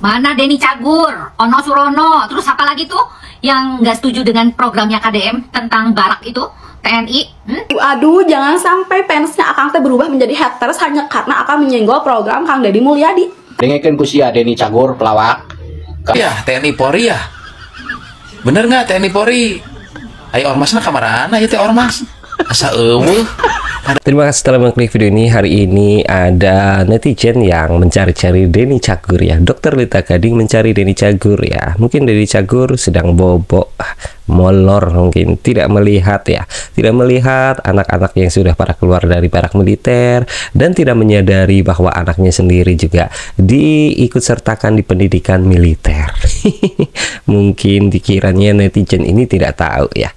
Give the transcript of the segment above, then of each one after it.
Mana Denny Cagur, Ono Surono, terus apa lagi tuh yang nggak setuju dengan programnya KDM tentang barak itu, TNI? Aduh, jangan sampai fansnya Akang teh berubah menjadi haters hanya karena Akang menyenggol program Kang Deddy Mulyadi. Dengekeun ku sia Denny Cagur pelawak. Ya, TNI Polri ya. Bener nggak TNI Polri? Ayo ormasnya kamarana ya teh ormas. Asa eueuh. Terima kasih telah mengklik video ini. Hari ini ada netizen yang mencari-cari Denny Cagur ya. Dokter Lita Gading mencari Denny Cagur ya. Mungkin Denny Cagur sedang bobok, molor, mungkin tidak melihat ya. Tidak melihat anak-anak yang sudah pada keluar dari barak militer dan tidak menyadari bahwa anaknya sendiri juga diikut sertakan di pendidikan militer. Mungkin dikiranya netizen ini tidak tahu ya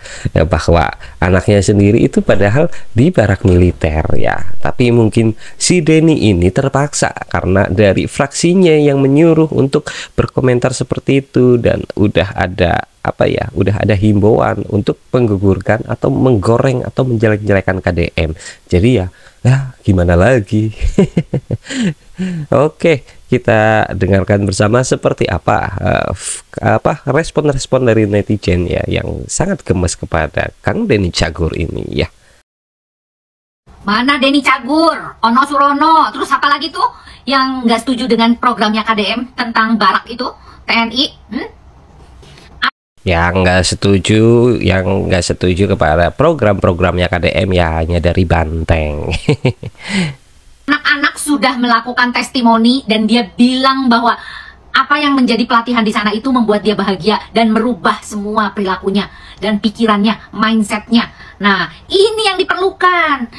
bahwa anaknya sendiri itu padahal di barak militer ya. Tapi mungkin si Denny ini terpaksa karena dari fraksinya yang menyuruh untuk berkomentar seperti itu, dan udah ada udah ada himbauan untuk menggugurkan atau menggoreng atau menjelek-jelekan KDM. Jadi ya gimana lagi. Oke, kita dengarkan bersama seperti apa respon-respon dari netizen ya yang sangat gemes kepada Kang Denny Cagur ini ya. Mana Denny Cagur, Ono Surono, terus apa lagi tuh yang nggak setuju dengan programnya KDM tentang barak itu, TNI? Yang nggak setuju kepada program-programnya KDM ya hanya dari Banteng. Anak-anak sudah melakukan testimoni dan dia bilang bahwa apa yang menjadi pelatihan di sana itu membuat dia bahagia dan merubah semua perilakunya dan pikirannya, mindsetnya. Nah, ini yang diperlukan.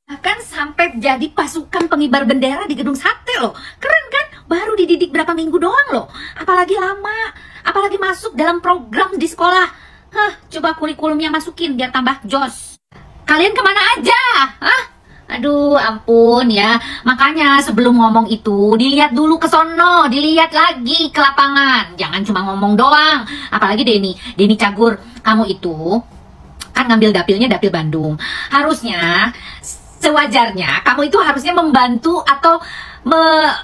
Bahkan sampai jadi pasukan pengibar bendera di Gedung Sate loh. Keren kan? Baru dididik berapa minggu doang loh. Apalagi lama. Apalagi masuk dalam program di sekolah. Coba kurikulumnya masukin biar tambah jos. Kalian kemana aja? Aduh, ampun ya. Makanya sebelum ngomong itu, dilihat dulu ke sono, dilihat lagi ke lapangan. Jangan cuma ngomong doang. Apalagi Denny Cagur, kamu itu kan ngambil dapilnya dapil Bandung. Harusnya sewajarnya kamu itu harusnya membantu atau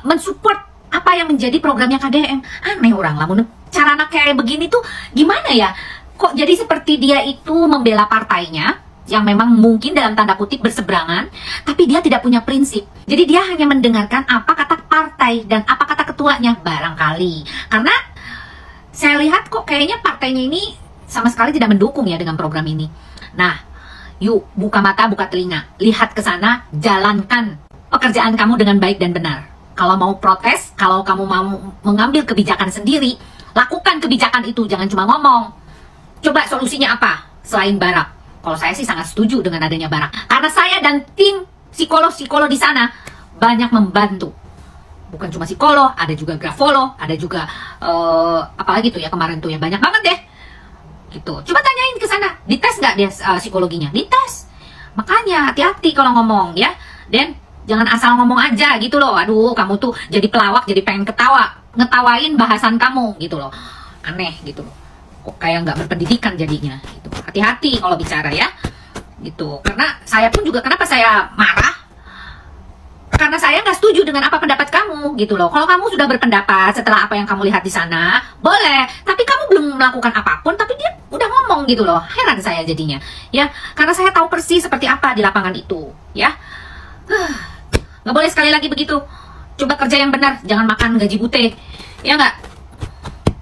mensupport apa yang menjadi programnya KDM. Aneh orang lah, cara anak kayak begini tuh gimana ya? Kok jadi seperti dia itu membela partainya yang memang mungkin dalam tanda kutip berseberangan, tapi dia tidak punya prinsip. Jadi dia hanya mendengarkan apa kata partai dan apa kata ketuanya barangkali. Karena saya lihat kok kayaknya partainya ini sama sekali tidak mendukung ya dengan program ini. Nah, yuk buka mata, buka telinga, lihat ke sana, jalankan pekerjaan kamu dengan baik dan benar. Kalau mau protes, kalau kamu mau mengambil kebijakan sendiri, lakukan kebijakan itu, jangan cuma ngomong. Coba solusinya apa selain barak? Kalau saya sih sangat setuju dengan adanya barak, karena saya dan tim psikolog di sana banyak membantu. Bukan cuma psikolog, ada juga grafolog, ada juga apalagi tuh ya kemarin tuh ya, banyak banget deh. Gitu. Coba tanyain ke sana, dites nggak dia psikologinya? Dites. Makanya hati-hati kalau ngomong ya. Dan jangan asal ngomong aja gitu loh. Aduh, kamu tuh jadi pelawak, jadi pengen ngetawain bahasan kamu gitu loh. Aneh gitu loh. Kok kayak nggak berpendidikan jadinya gitu. Hati-hati kalau bicara ya. Gitu. Karena saya pun juga, kenapa saya marah? Karena saya nggak setuju dengan apa pendapat kamu gitu loh. Kalau kamu sudah berpendapat setelah apa yang kamu lihat di sana, boleh. Tapi kamu belum melakukan apapun, tapi dia udah ngomong gitu loh. Heran saya jadinya. Ya, karena saya tahu persis seperti apa di lapangan itu. Ya, nggak boleh sekali lagi begitu. Coba kerja yang benar, jangan makan gaji bute. Ya nggak?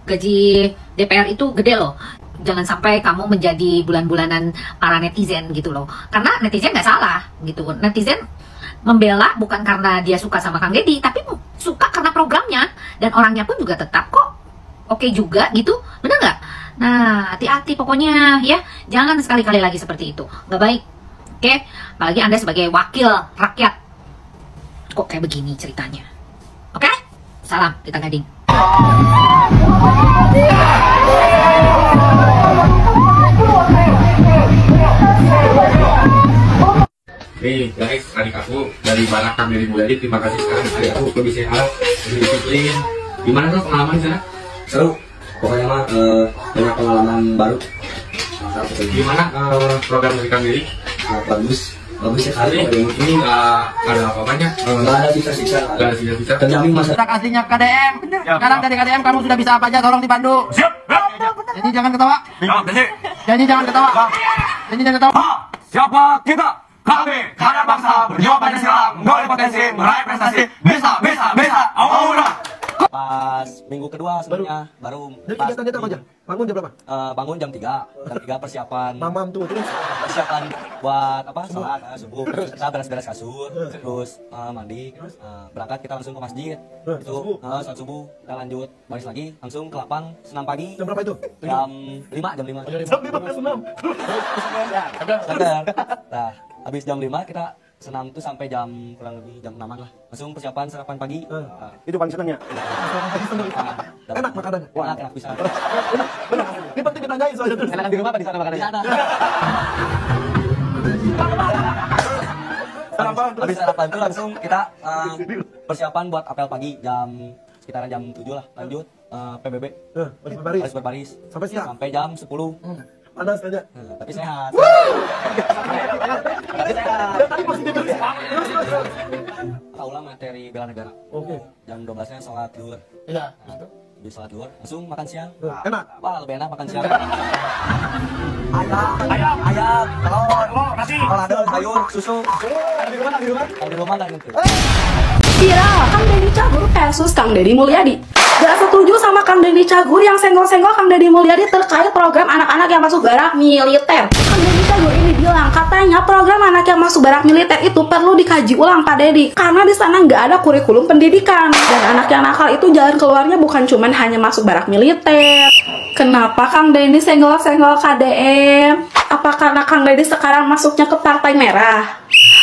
Gaji DPR itu gede loh. Jangan sampai kamu menjadi bulan-bulanan para netizen gitu loh. Karena netizen nggak salah gitu. Netizen membela bukan karena dia suka sama Kang Deddy, tapi suka karena programnya, dan orangnya pun juga tetap kok oke juga gitu, bener nggak? Nah, hati-hati pokoknya ya, jangan sekali-kali lagi seperti itu, nggak baik. Oke, apalagi Anda sebagai wakil rakyat kok kayak begini ceritanya. Oke, salam Lita Gading. Nih guys, adik aku dari barak Kang Deddy Mulyadi, terima kasih sekarang adik aku lebih sehat, lebih disiplin. Gimana tuh pengalaman di sana? Seru, pokoknya mah banyak pengalaman baru. Gimana program dari Kang Deddy? Bagus, bagus sekali. Ini nggak ada apa-apanya. Nggak ada siksa-siksa. Nggak ada sisa-sisa. Terjamin masa. Kita aslinya KDM. Sekarang dari KDM kamu sudah bisa apa aja, tolong dipandu. Siap. Jadi jangan ketawa. Jadi jangan ketawa. Jadi jangan ketawa. Siapa kita? Kami, karena bangsa berjiwa Pancasila, menggali potensi, meraih prestasi, bisa, aura. Pas minggu kedua sebenarnya baru. Jadi kegiatan dia apa aja? Bangun jam berapa? Bangun jam 3. Jam 3 persiapan. Mamam tuh terus. Persiapan buat apa? Salat subuh. Kita beres-beres kasur, terus mandi, berangkat kita langsung ke masjid. Itu saat subuh kita lanjut balik lagi langsung ke lapang senam pagi. Jam berapa itu? Jam 5. Jam 5 senam. Nah, habis jam 5 kita senam tuh sampai jam kurang lebih jam 6 lah. Langsung persiapan sarapan pagi. Itu paling senangnya. Enak makanannya. Enak bisa. Benar. Ini penting ditanyain soalnya. Enakan di rumah apa di sana makanannya? Di sana. Habis sarapan tuh langsung kita persiapan buat apel pagi sekitaran jam 7 lah. Lanjut PBB. Baris berbaris. Sampai siang. Sampai jam 10. Panas aja. Tapi sehat. Ulang materi bela negara. Oke. Jam 12-nya sholat zuhur. Iya. Habis sholat zuhur langsung makan siang. Enak. Wah, lebih enak makan siang. Ayam, telur, kolado, sayur, susu. Di rumah nggak gitu. Viral, Kang Deddy Cagur versus Kang Deddy Mulyadi. Gak setuju sama Kang Deddy Cagur yang senggol-senggol Kang Deddy Mulyadi terkait program anak-anak yang masuk barak militer. Kang Deddy Cagur ini bilang katanya program anak yang masuk barak militer itu perlu dikaji ulang Pak Deddy, karena di sana nggak ada kurikulum pendidikan dan anak yang nakal itu jalan keluarnya bukan cuman hanya masuk barak militer. Kenapa Kang Deddy senggol-senggol KDM? Apa karena Kang Deddy sekarang masuknya ke Partai Merah?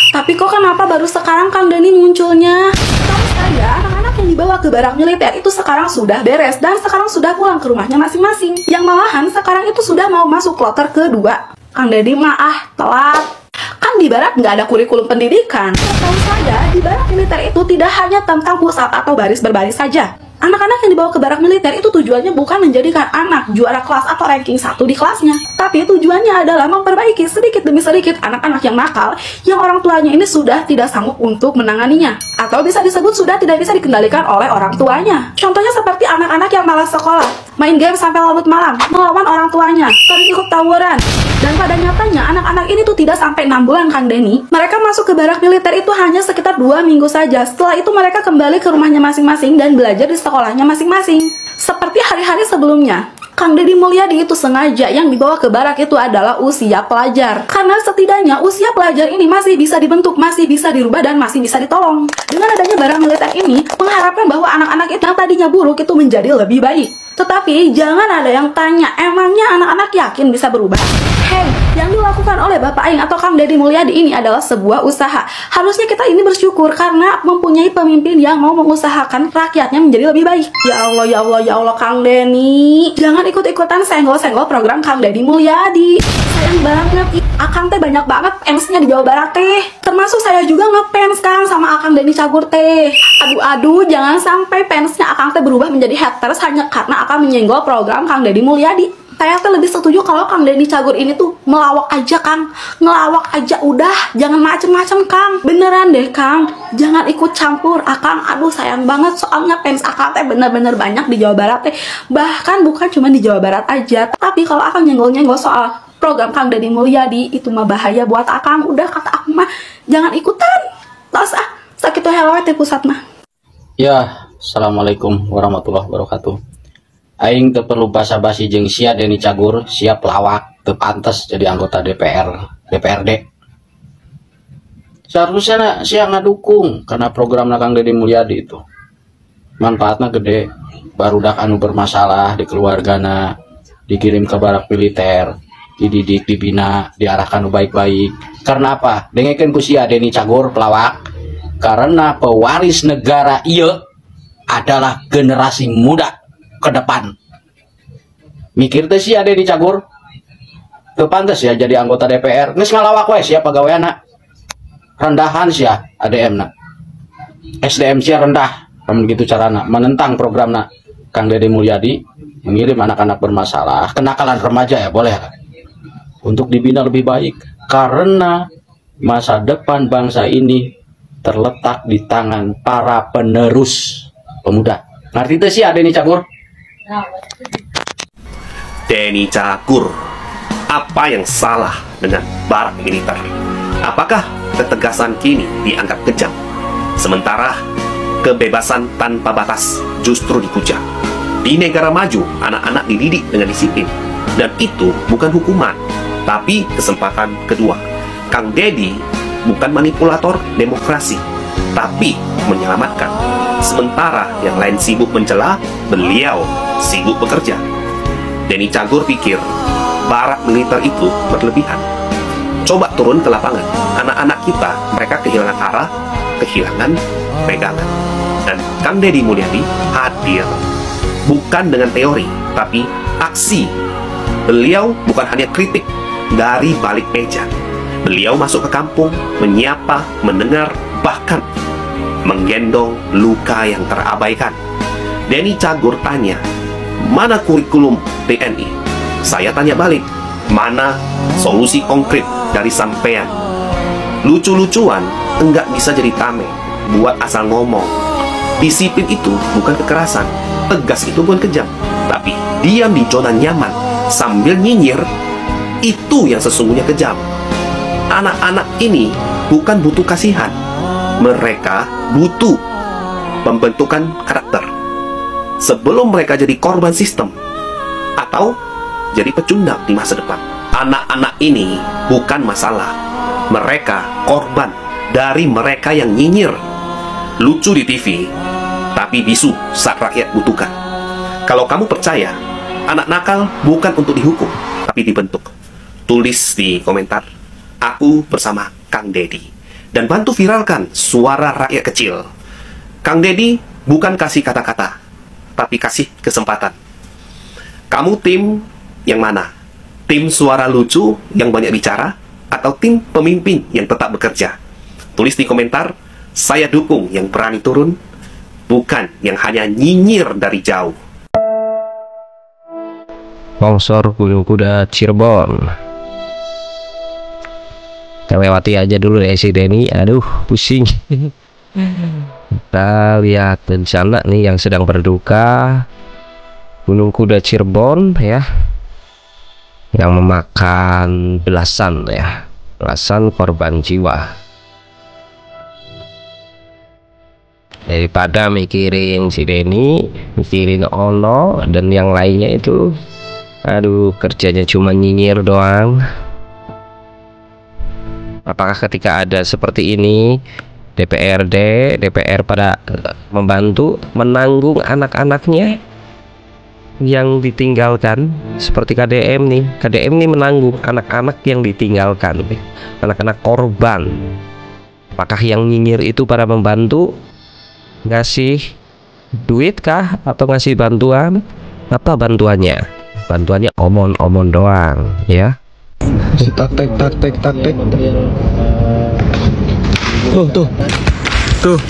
Tapi kok kenapa baru sekarang Kang Deddy munculnya? Tahu saja anak-anak yang dibawa ke barak militer itu sekarang sudah beres dan sekarang sudah pulang ke rumahnya masing-masing. Yang malahan sekarang itu sudah mau masuk kloter kedua. Kang Deddy mah telat. Kan di barak nggak ada kurikulum pendidikan. Tahu saja di barak militer itu tidak hanya tentang pusat atau baris berbaris saja. Anak-anak yang dibawa ke barak militer itu tujuannya bukan menjadikan anak juara kelas atau ranking 1 di kelasnya, tapi tujuannya adalah memperbaiki sedikit demi sedikit anak-anak yang nakal yang orang tuanya ini sudah tidak sanggup untuk menanganinya, atau bisa disebut sudah tidak bisa dikendalikan oleh orang tuanya. Contohnya seperti anak-anak yang malas sekolah, main game sampai larut malam, melawan orang tuanya, sering ikut tawuran. Dan pada nyatanya anak-anak ini tuh tidak sampai 6 bulan Kang Denny, mereka masuk ke barak militer itu hanya sekitar 2 minggu saja. Setelah itu mereka kembali ke rumahnya masing-masing dan belajar di sekolahnya masing-masing. Seperti hari-hari sebelumnya, Kang Deddy Mulyadi itu sengaja yang dibawa ke barak itu adalah usia pelajar. Karena setidaknya usia pelajar ini masih bisa dibentuk, masih bisa dirubah, dan masih bisa ditolong. Dengan adanya barak militer ini, mengharapkan bahwa anak-anak itu yang tadinya buruk itu menjadi lebih baik. Tetapi jangan ada yang tanya, emangnya anak-anak yakin bisa berubah? Hey, yang dilakukan oleh Bapak Aing atau Kang Deddy Mulyadi ini adalah sebuah usaha. Harusnya kita ini bersyukur karena mempunyai pemimpin yang mau mengusahakan rakyatnya menjadi lebih baik. Ya Allah, ya Allah, ya Allah, Kang Denny, jangan ikut-ikutan senggol-senggol program Kang Deddy Mulyadi. Sayang banget, Akang teh banyak banget fansnya di Jawa Barat teh. Termasuk saya juga ngefans Kang sama Akang Deddy Cagur teh. Aduh, jangan sampai fansnya Akang teh berubah menjadi haters hanya karena Akang menyenggol program Kang Deddy Mulyadi. Saya tuh lebih setuju kalau Kang Deddy Cagur ini tuh melawak aja Kang, ngelawak aja udah, jangan macem-macem Kang. Beneran deh Kang, jangan ikut campur Akang. Aduh sayang banget, soalnya fans Akang teh bener-bener banyak di Jawa Barat teh. Bahkan bukan cuma di Jawa Barat aja. Tapi kalau Akang nyenggol-nyenggol soal program Kang Deddy Mulyadi itu mah bahaya buat Akang. Udah kata aku mah jangan ikutan. Tos sakit tuh helawet di pusat mah. Ya, assalamualaikum warahmatullahi wabarakatuh. Aing teu perlu basa-basi jeung sia Denny Cagur, sia pelawak, teu pantes jadi anggota DPRD. Seharusnya sia ngadukung karena program Kang Deddy Mulyadi itu manfaatnya gede. Barudak anu bermasalah di keluargana dikirim ke barak militer, dididik, dibina, diarahkan baik-baik. Karena apa? Dengekeun ku sia Denny Cagur pelawak. Karena pewaris negara ieu adalah generasi muda ke depan. Mikir teh sia Denny Cagur teu pantes ya jadi anggota DPR. Geus ngalawak we sia pagaweana. Rendahan sia ADM-na. SDM sia rendah. Lamun gitu carana menentang programna Kang Deddy Mulyadi, mengirim anak-anak bermasalah, kenakalan remaja ya boleh untuk dibina lebih baik. Karena masa depan bangsa ini terletak di tangan para penerus pemuda. Ngerti itu sih Denny Cagur? Denny Cagur, apa yang salah dengan barak militer? Apakah ketegasan kini dianggap kejam? Sementara kebebasan tanpa batas justru dikucak. Di negara maju, anak-anak dididik dengan disiplin. Dan itu bukan hukuman, tapi kesempatan kedua. Kang Deddy bukan manipulator demokrasi, tapi menyelamatkan. Sementara yang lain sibuk mencela, beliau sibuk bekerja. Denny Cagur pikir barak militer itu berlebihan. Coba turun ke lapangan. Anak-anak kita, mereka kehilangan arah, kehilangan pegangan. Dan Kang Deddy Mulyadi hadir bukan dengan teori, tapi aksi. Beliau bukan hanya kritik dari balik meja. Beliau masuk ke kampung, menyapa, mendengar, bahkan menggendong luka yang terabaikan. Denny Cagur tanya, mana kurikulum TNI? Saya tanya balik, mana solusi konkret dari sampean? Lucu-lucuan enggak bisa jadi tameng, buat asal ngomong. Disiplin itu bukan kekerasan, tegas itu bukan kejam, tapi diam di zona nyaman sambil nyinyir, itu yang sesungguhnya kejam. Anak-anak ini bukan butuh kasihan, mereka butuh pembentukan karakter sebelum mereka jadi korban sistem atau jadi pecundang di masa depan. Anak-anak ini bukan masalah, mereka korban dari mereka yang nyinyir, lucu di TV, tapi bisu saat rakyat butuhkan. Kalau kamu percaya anak nakal bukan untuk dihukum, tapi dibentuk, tulis di komentar "Aku bersama Kang Deddy" dan bantu viralkan suara rakyat kecil. Kang Deddy bukan kasih kata-kata, tapi kasih kesempatan. Kamu tim yang mana? Tim suara lucu yang banyak bicara, atau tim pemimpin yang tetap bekerja? Tulis di komentar. Saya dukung yang berani turun, bukan yang hanya nyinyir dari jauh. Longsor Gunung Kuda Cirebon. Kita lewati aja dulu deh si Denny. Aduh, pusing. Kita lihat bencana nih yang sedang berduka. Gunung Kuda Cirebon ya, yang memakan belasan korban jiwa. Daripada mikirin si Denny, mikirin Ono dan yang lainnya itu, aduh, kerjanya cuma nyinyir doang. Apakah ketika ada seperti ini, DPR pada membantu menanggung anak-anaknya yang ditinggalkan? Seperti KDM nih menanggung anak-anak yang ditinggalkan, anak-anak korban. Apakah yang nyinyir itu pada membantu? Ngasih duit kah? Atau ngasih bantuan? Apa bantuannya? Bantuannya omong-omong doang ya. Si taktek. Tuh.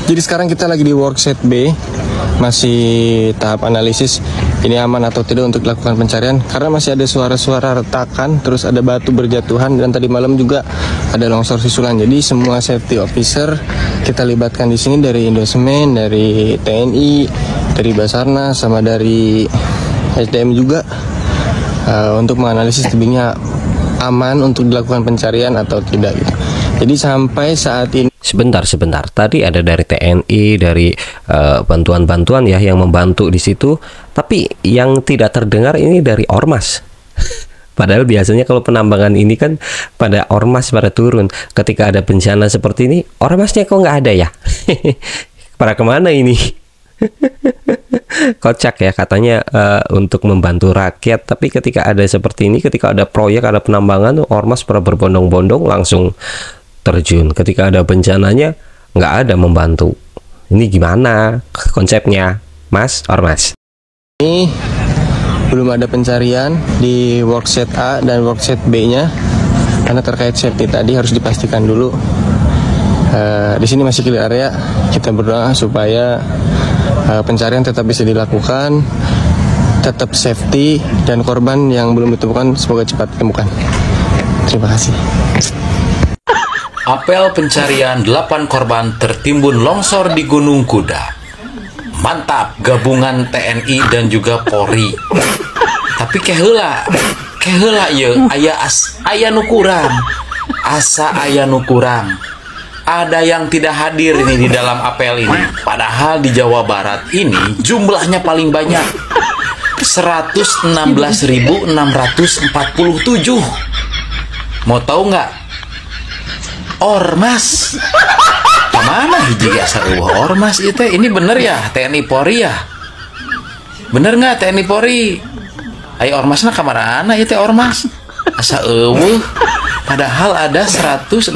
Jadi sekarang kita lagi di workset B, masih tahap analisis ini aman atau tidak untuk dilakukan pencarian, karena masih ada suara-suara retakan, terus ada batu berjatuhan, dan tadi malam juga ada longsor susulan. Jadi semua safety officer kita libatkan di sini, dari Indosemen, dari TNI, dari Basarnas, sama dari SDM juga, untuk menganalisis tebingnya aman untuk dilakukan pencarian atau tidak gitu. Jadi sampai saat ini. Sebentar. Tadi ada dari TNI, dari bantuan-bantuan ya yang membantu di situ. Tapi yang tidak terdengar ini dari Ormas. Padahal biasanya kalau penambangan ini kan pada Ormas pada turun. Ketika ada bencana seperti ini, Ormasnya kok nggak ada ya? Pada kemana ini? Kocak ya, katanya untuk membantu rakyat, tapi ketika ada seperti ini, ketika ada proyek, ada penambangan, Ormas pada berbondong-bondong langsung terjun. Ketika ada bencananya nggak ada membantu. Ini gimana konsepnya, Mas Ormas? Ini belum ada pencarian di workset A dan workset B nya, karena terkait safety tadi harus dipastikan dulu. Di sini masih clear area. Kita berdoa supaya pencarian tetap bisa dilakukan, tetap safety, dan korban yang belum ditemukan semoga cepat ditemukan. Terima kasih. Apel pencarian 8 korban tertimbun longsor di Gunung Kuda. Mantap gabungan TNI dan juga Polri. Tapi keheula ya aya nu kurang. Asa aya nu kurang. Ada yang tidak hadir ini di dalam apel ini. Padahal di Jawa Barat ini jumlahnya paling banyak. 116.647. Mau tahu nggak? Ormas. Kemana hiji asal ormas itu? Ini bener ya TNI Polri ya? Bener nggak TNI Polri? Ayo ormasnya kamarana itu ormas? Asa eueuh. Padahal ada 116.647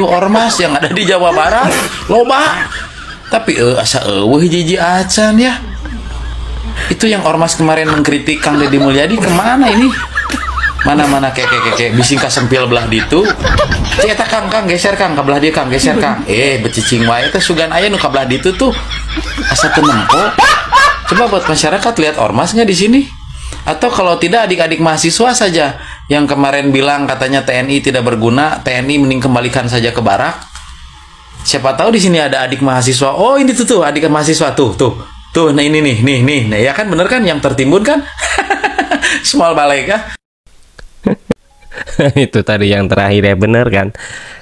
ormas yang ada di Jawa Barat. Loba. Tapi asa eueuh hiji acan ya. Itu yang ormas kemarin mengkritik Kang Deddy Mulyadi kemana ini? Mana keke bising kasempil belah ditu. Eta Kang geser Kang ke belah dia Kang geser Kang. Becicing wae teh sugan aya nu ka belah ditu tuh. Asa teu nempo. Coba buat masyarakat lihat ormasnya di sini. Atau kalau tidak adik-adik mahasiswa saja yang kemarin bilang katanya TNI tidak berguna, TNI mending kembalikan saja ke barak. Siapa tahu di sini ada adik mahasiswa. Oh, ini tuh adik mahasiswa tuh. Nah ini nih. Nah, ya kan bener kan yang tertimbun kan? Small balik ya. Itu tadi yang terakhir ya, bener kan?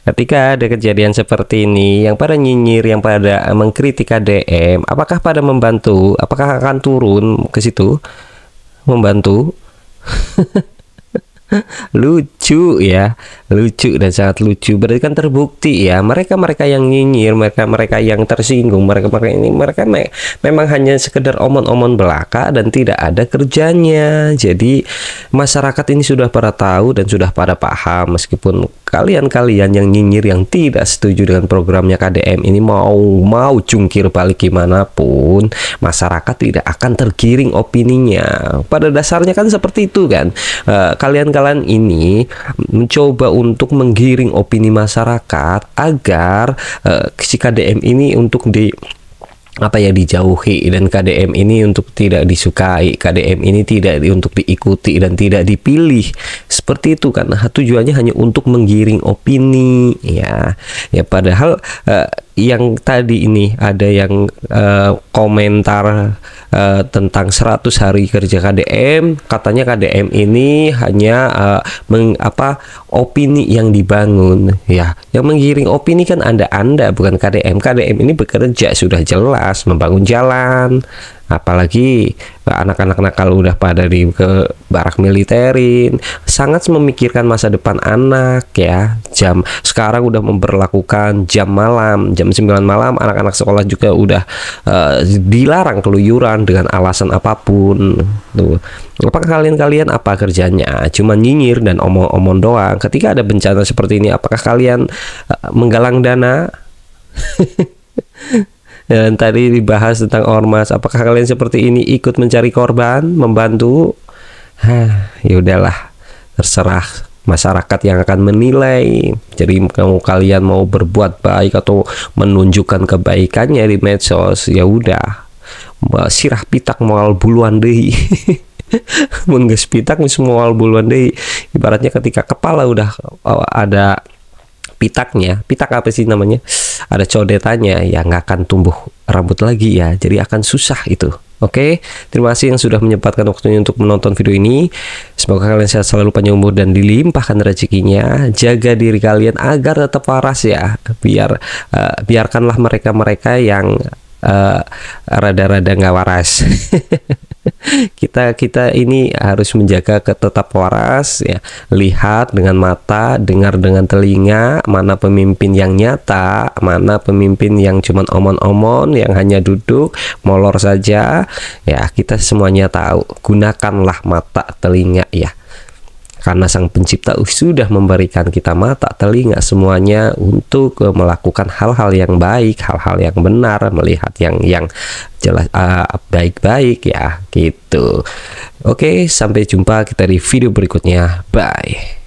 Ketika ada kejadian seperti ini, yang pada nyinyir, yang pada mengkritik KDM, apakah pada membantu? Apakah akan turun ke situ membantu? Lucu ya, lucu dan sangat lucu. Berarti kan terbukti ya, mereka yang nyinyir, mereka yang tersinggung, mereka memang hanya sekedar omon-omon belaka dan tidak ada kerjanya. Jadi masyarakat ini sudah pada tahu dan sudah pada paham, meskipun kalian yang nyinyir, yang tidak setuju dengan programnya KDM ini mau jungkir balik gimana pun, masyarakat tidak akan tergiring opininya. Pada dasarnya kan seperti itu kan. Kalian ini mencoba untuk menggiring opini masyarakat agar si KDM ini untuk dijauhi, dan KDM ini untuk tidak disukai, KDM ini tidak untuk diikuti dan tidak dipilih. Seperti itu kan. Tujuannya hanya untuk menggiring opini ya padahal yang tadi ini ada yang komentar tentang 100 hari kerja KDM, katanya KDM ini hanya opini yang dibangun ya. Yang menggiring opini kan Anda bukan KDM. KDM ini bekerja sudah jelas membangun jalan, apalagi anak-anak nakal udah pada ke barak militerin, sangat memikirkan masa depan anak ya. Sekarang udah memberlakukan jam 9 malam anak-anak sekolah juga udah dilarang keluyuran dengan alasan apapun tuh. Apakah kalian apa kerjanya? Cuma nyinyir dan omong-omong doang. Ketika ada bencana seperti ini, apakah kalian menggalang dana? Dan tadi dibahas tentang ormas, apakah kalian seperti ini ikut mencari korban, membantu? Ya udahlah, terserah masyarakat yang akan menilai. Jadi kalau kalian mau berbuat baik atau menunjukkan kebaikannya di medsos, ya udah, sirah pitak moal buluan deui. Mengges pitak moal buluan deui. Ibaratnya ketika kepala udah ada pitaknya, pitak apa sih namanya, ada codetannya, ya nggak akan tumbuh rambut lagi ya, jadi akan susah itu. Oke, terima kasih yang sudah menyempatkan waktunya untuk menonton video ini. Semoga kalian sehat selalu, panjang umur dan dilimpahkan rezekinya. Jaga diri kalian agar tetap waras ya, biarkanlah mereka yang rada-rada nggak waras. kita ini harus menjaga tetap waras ya. Lihat dengan mata, dengar dengan telinga, mana pemimpin yang nyata, mana pemimpin yang cuman omon-omon, yang hanya duduk molor saja ya. Kita semuanya tahu, gunakanlah mata, telinga ya, karena Sang Pencipta sudah memberikan kita mata, telinga, semuanya untuk melakukan hal-hal yang baik, hal-hal yang benar, melihat yang jelas, baik-baik ya gitu. Oke, sampai jumpa kita di video berikutnya. Bye.